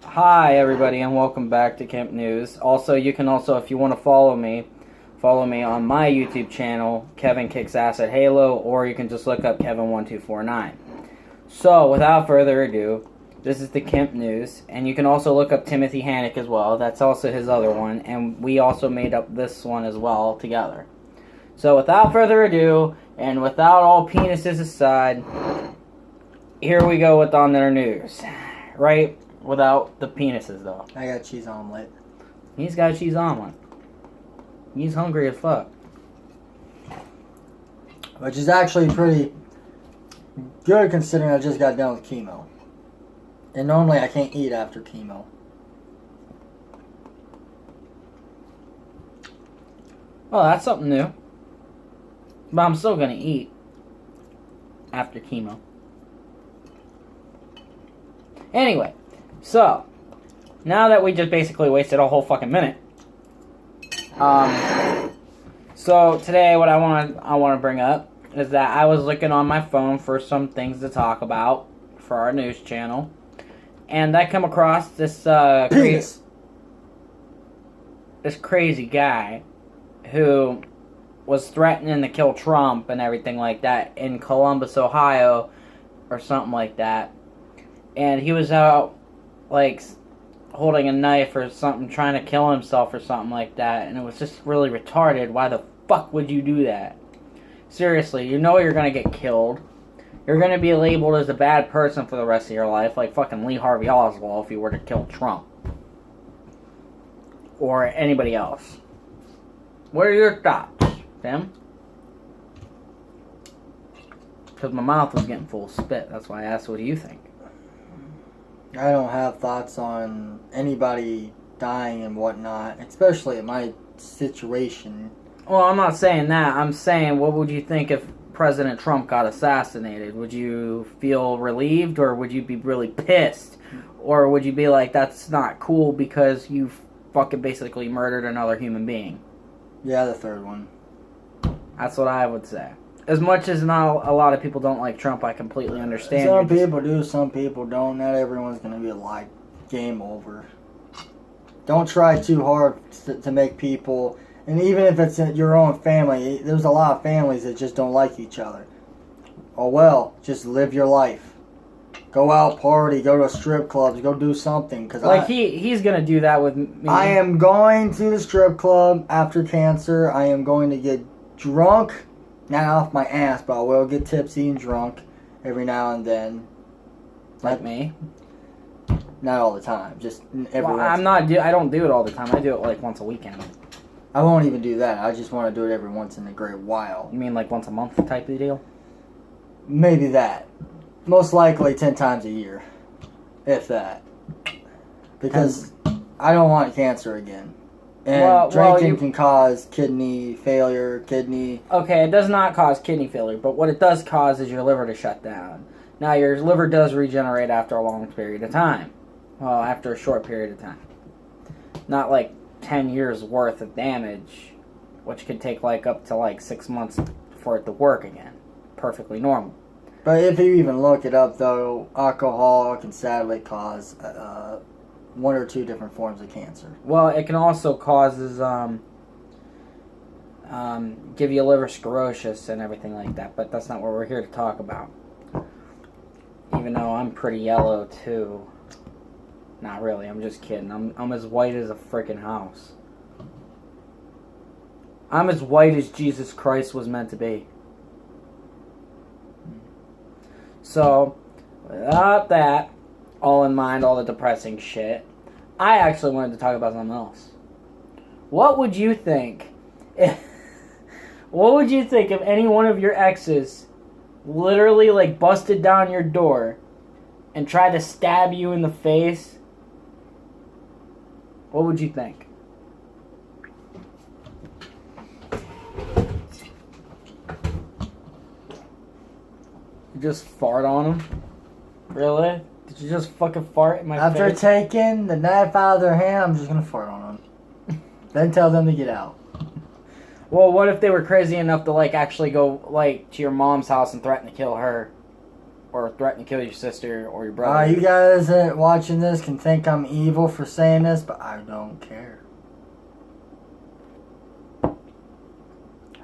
Hi everybody and welcome back to Kimpt News. Also, you can if you want to follow me on my YouTube channel, Kevin Kicks Ass at Halo, or you can just look up Kevin1249. So, without further ado, this is the Kimpt News, and you can also look up Timothy Hannick as well. That's also his other one, and we also made up this one as well together. So, without further ado, and without all penises aside, here we go with on their news. Right? Without the penises, though. I got cheese omelet. He's got a cheese omelet. He's hungry as fuck. Which is actually pretty good considering I just got done with chemo. And normally I can't eat after chemo. Well, that's something new. But I'm still gonna eat after chemo. Anyway, so now that we just basically wasted a whole fucking minute, so today what I want to bring up is that I was looking on my phone for some things to talk about for our news channel, and I come across this crazy guy who was threatening to kill Trump and everything like that in Columbus, Ohio, or something like that. And he was out, like, holding a knife or something, trying to kill himself or something like that. And it was just really retarded. Why the fuck would you do that? Seriously, you know you're going to get killed. You're going to be labeled as a bad person for the rest of your life, like fucking Lee Harvey Oswald if you were to kill Trump. Or anybody else. What are your thoughts, Tim? Because my mouth was getting full of spit. That's why I asked, what do you think? I don't have thoughts on anybody dying and whatnot, especially in my situation. Well, I'm not saying that. I'm saying, what would you think if President Trump got assassinated? Would you feel relieved, or would you be really pissed? Or would you be like, that's not cool because you fucking basically murdered another human being? Yeah, the third one. That's what I would say. As much as not a lot of people don't like Trump, I completely understand. Some people do, some people don't. Not everyone's going to be like, game over. Don't try too hard to make people, and even if it's in your own family, there's a lot of families that just don't like each other. Oh well, just live your life. Go out, party, go to strip clubs, go do something. Cause like he's going to do that with me. I am going to the strip club after cancer. I am going to get drunk. Not off my ass, but I will get tipsy and drunk every now and then. Like me? Not all the time. Just every once. I don't do it all the time. I do it like once a weekend. I won't even do that. I just want to do it every once in a great while. You mean like once a month type of deal? Maybe that. Most likely 10 times a year. If that. Because I don't want cancer again. And drinking can cause kidney failure, Okay, it does not cause kidney failure, but what it does cause is your liver to shut down. Now, your liver does regenerate after a long period of time. Well, after a short period of time. Not like 10 years worth of damage, which could take like up to like 6 months for it to work again. Perfectly normal. But if you even look it up, though, alcohol can sadly cause one or two different forms of cancer. Well, it can also causes give you liver cirrhosis and everything like that, but that's not what we're here to talk about. Even though I'm pretty yellow too. Not really, I'm just kidding. I'm as white as a freaking house. I'm as white as Jesus Christ was meant to be. So, without that all in mind, all the depressing shit, I actually wanted to talk about something else. What would you think if any one of your exes literally like busted down your door and tried to stab you in the face? What would you think? You just fart on them? Really? Did you just fucking fart in my face? After taking the knife out of their hand, I'm just going to fart on them. Then tell them to get out. Well, what if they were crazy enough to, like, actually go, like, to your mom's house and threaten to kill her? or threaten to kill your sister or your brother. You guys watching this can think I'm evil for saying this, but I don't care.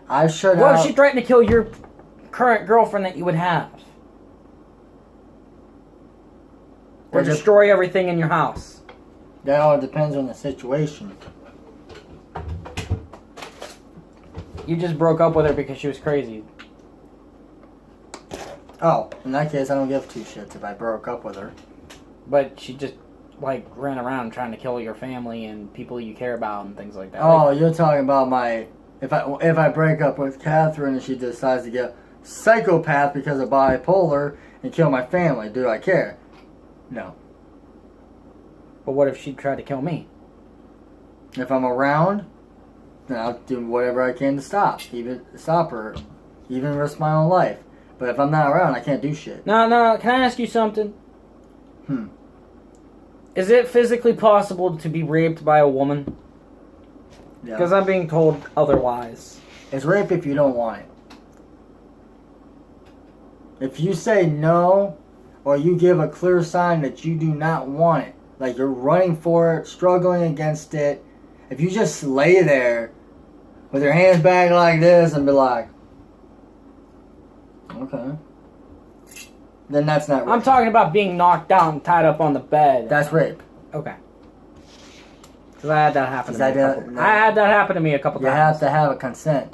I should What if she threatened to kill your current girlfriend that you would have? Or destroy everything in your house? That all depends on the situation. You just broke up with her because she was crazy. Oh, in that case, I don't give two shits if I broke up with her. But she just, like, ran around trying to kill your family and people you care about and things like that. Oh, you're talking about my... If I break up with Catherine and she decides to get psychopath because of bipolar and kill my family, do I care? No. But what if she tried to kill me? If I'm around, then I'll do whatever I can to stop her, even risk my own life. But if I'm not around, I can't do shit. No, can I ask you something? Is it physically possible to be raped by a woman? Yeah. Because I'm being told otherwise. It's rape if you don't want it. If you say no, or you give a clear sign that you do not want it, like you're running for it, struggling against it, if you just lay there with your hands back like this and be like, okay, then that's not rape. I'm talking about being knocked out and tied up on the bed. That's rape. Okay. Because I had that happen to me I had that happen to me a couple You times. have to have a consent.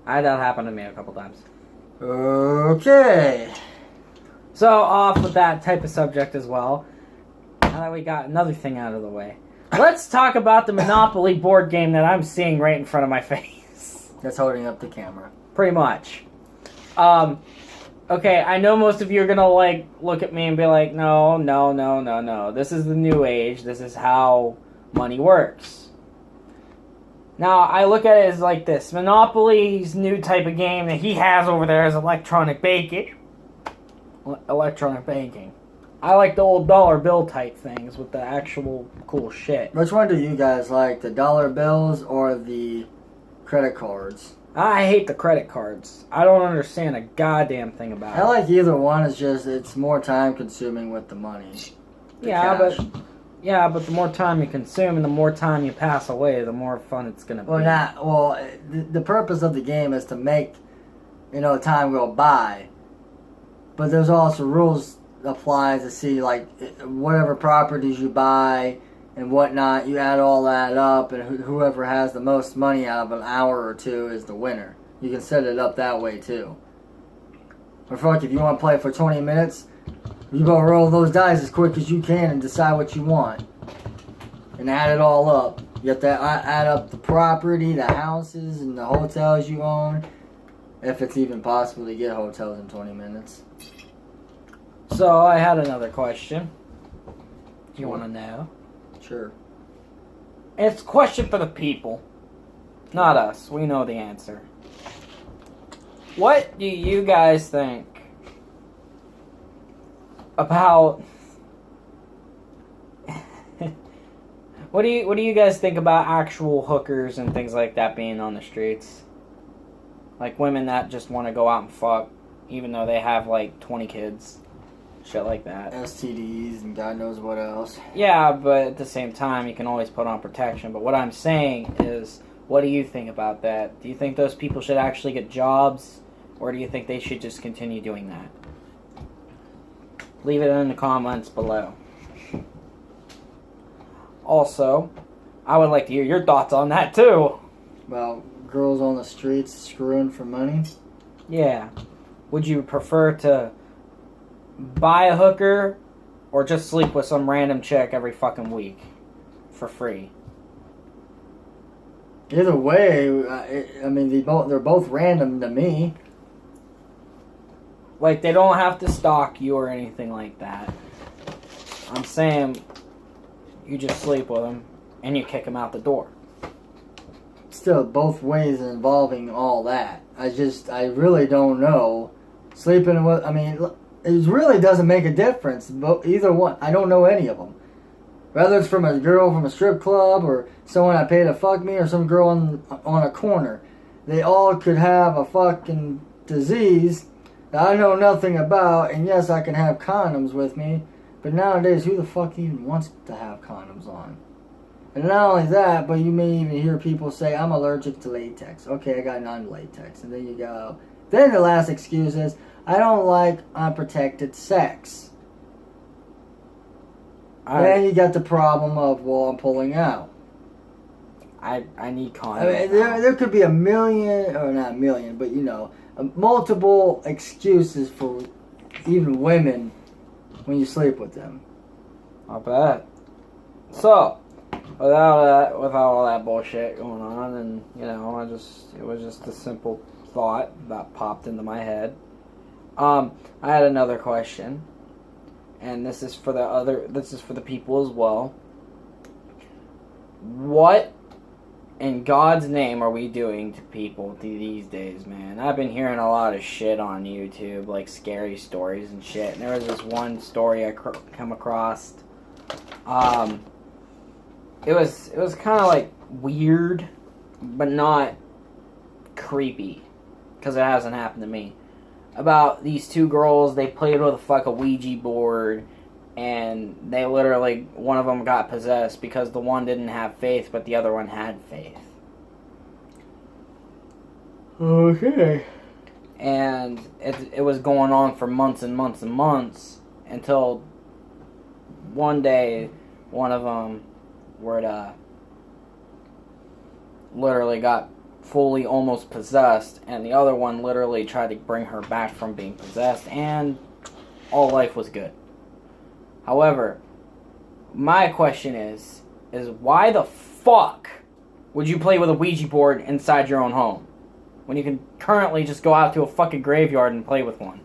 I had that happen to me a couple times. Okay. So, off of that type of subject as well, now that we got another thing out of the way, let's talk about the Monopoly board game that I'm seeing right in front of my face. That's holding up the camera. Pretty much. Okay, I know most of you are gonna, like, look at me and be like, no. This is the new age. This is how money works. Now, I look at it as like this. Monopoly's new type of game that he has over there is electronic banking. Electronic banking. I like the old dollar bill type things with the actual cool shit. Which one do you guys like, the dollar bills or the credit cards? I hate the credit cards. I don't understand a goddamn thing about it. I like either one. It's just it's more time consuming with the money. Yeah, cash. but the more time you consume and the more time you pass away, the more fun it's gonna be. The purpose of the game is to make time go by, but there's also rules apply to see like whatever properties you buy and whatnot. You add all that up, and whoever has the most money out of an hour or two is the winner. You can set it up that way too. Or fuck, if you want to play for 20 minutes. You go roll those dice as quick as you can and decide what you want. And add it all up. You have to add up the property, the houses, and the hotels you own. If it's even possible to get hotels in 20 minutes. So, I had another question. Do you want to know? Sure. It's a question for the people. Not us. We know the answer. What do you guys think about what do you guys think about actual hookers and things like that being on the streets? Like women that just want to go out and fuck even though they have like 20 kids. Shit like that. STDs and God knows what else. Yeah, but at the same time you can always put on protection. But what I'm saying is, what do you think about that? Do you think those people should actually get jobs? Or do you think they should just continue doing that? Leave it in the comments below. Also, I would like to hear your thoughts on that too. About girls on the streets screwing for money? Yeah. Would you prefer to buy a hooker or just sleep with some random chick every fucking week for free? Either way, I mean, they're both random to me. Like, they don't have to stalk you or anything like that. I'm saying you just sleep with them and you kick them out the door. Still, both ways involving all that. I really don't know. Sleeping with, it really doesn't make a difference. Either one, I don't know any of them. Whether it's from a girl from a strip club or someone I pay to fuck me or some girl on a corner. They all could have a fucking disease that I know nothing about, and yes, I can have condoms with me, but nowadays, who the fuck even wants to have condoms on? And not only that, but you may even hear people say, I'm allergic to latex. Okay, I got non-latex. And then you go. Then the last excuse is, I don't like unprotected sex. Then you got the problem of, well, I'm pulling out. I need condoms. I mean, there could be a million, or not a million, but multiple excuses for even women when you sleep with them. I bet. So, without all that bullshit going on, and it was just a simple thought that popped into my head. I had another question, and this is for the people as well. What in God's name are we doing to people these days, man? I've been hearing a lot of shit on YouTube, like scary stories and shit. And there was this one story I come across. It was kind of like weird, but not creepy, because it hasn't happened to me. About these two girls, they played with a Ouija board, and they literally, one of them got possessed because the one didn't have faith, but the other one had faith. Okay. And it was going on for months and months and months, until one day, one of them literally got fully almost possessed, and the other one literally tried to bring her back from being possessed, and all life was good. However, my question is why the fuck would you play with a Ouija board inside your own home when you can currently just go out to a fucking graveyard and play with one?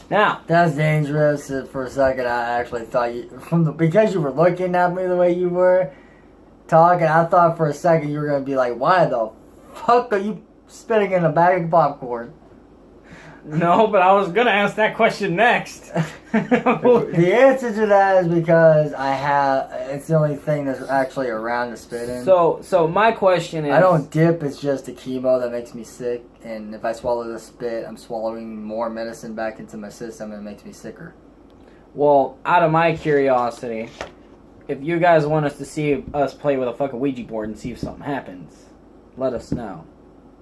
Now, that's dangerous. For a second, I actually thought because you were looking at me the way you were talking, I thought for a second you were gonna be like, "Why the fuck are you spitting in a bag of popcorn?" No, but I was gonna ask that question next. The answer to that is because it's the only thing that's actually around to spit in. So my question is, I don't dip. It's just the chemo that makes me sick, and if I swallow the spit, I'm swallowing more medicine back into my system, and it makes me sicker. Well, out of my curiosity, if you guys want us to see us play with a fucking Ouija board and see if something happens, let us know.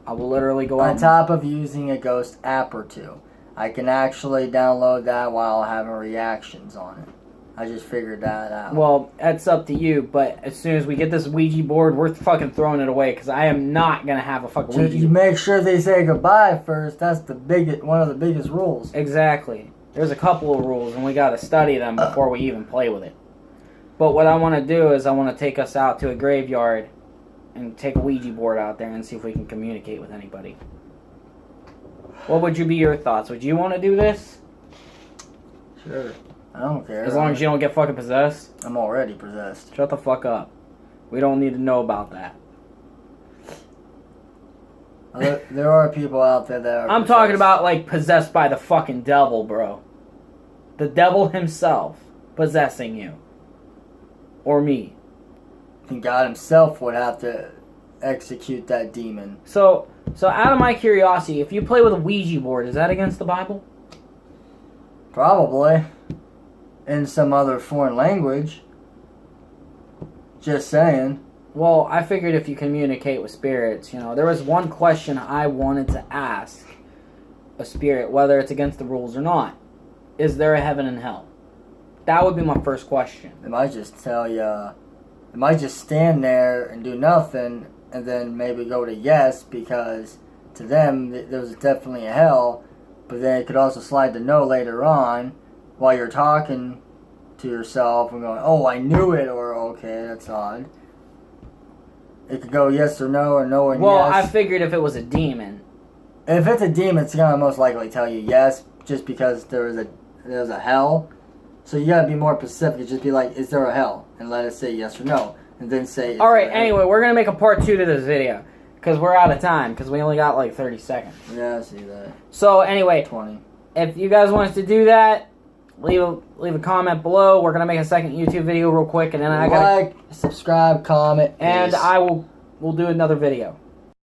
I will literally go out. On top of using a ghost app or two, I can actually download that while having reactions on it. I just figured that out. Well, that's up to you, but as soon as we get this Ouija board, we're fucking throwing it away, because I am not going to have a fucking Ouija board. You make sure they say goodbye first. That's one of the biggest rules. Exactly. There's a couple of rules, and we got to study them before we even play with it. But what I want to do is I want to take us out to a graveyard and take a Ouija board out there and see if we can communicate with anybody. What would be your thoughts? Would you want to do this? Sure. I don't care. As long as you don't get fucking possessed? I'm already possessed. Shut the fuck up. We don't need to know about that. There are people out there that are I'm talking about, like, possessed by the fucking devil, bro. The devil himself possessing you. Or me. And God himself would have to execute that demon. So out of my curiosity, if you play with a Ouija board, is that against the Bible? Probably. In some other foreign language. Just saying. Well, I figured if you communicate with spirits, there was one question I wanted to ask a spirit, whether it's against the rules or not. Is there a heaven and hell? That would be my first question. It might just tell you, it might just stand there and do nothing, and then maybe go to yes, because to them, there's definitely a hell, but then it could also slide to no later on, while you're talking to yourself and going, oh, I knew it, or okay, that's odd. It could go yes or no and yes. Well, I figured if it was a demon. If it's a demon, it's going to most likely tell you yes, just because there's a hell. So you got to be more specific. Just be like, is there a hell? And let it say yes or no. And then say... Alright, anyway, we're going to make a part 2 to this video. Because we're out of time. Because we only got like 30 seconds. Yeah, I see that. So, anyway. 20. If you guys want us to do that, leave a comment below. We're going to make a second YouTube video real quick. And then I got like, subscribe, comment. And peace. we'll do another video.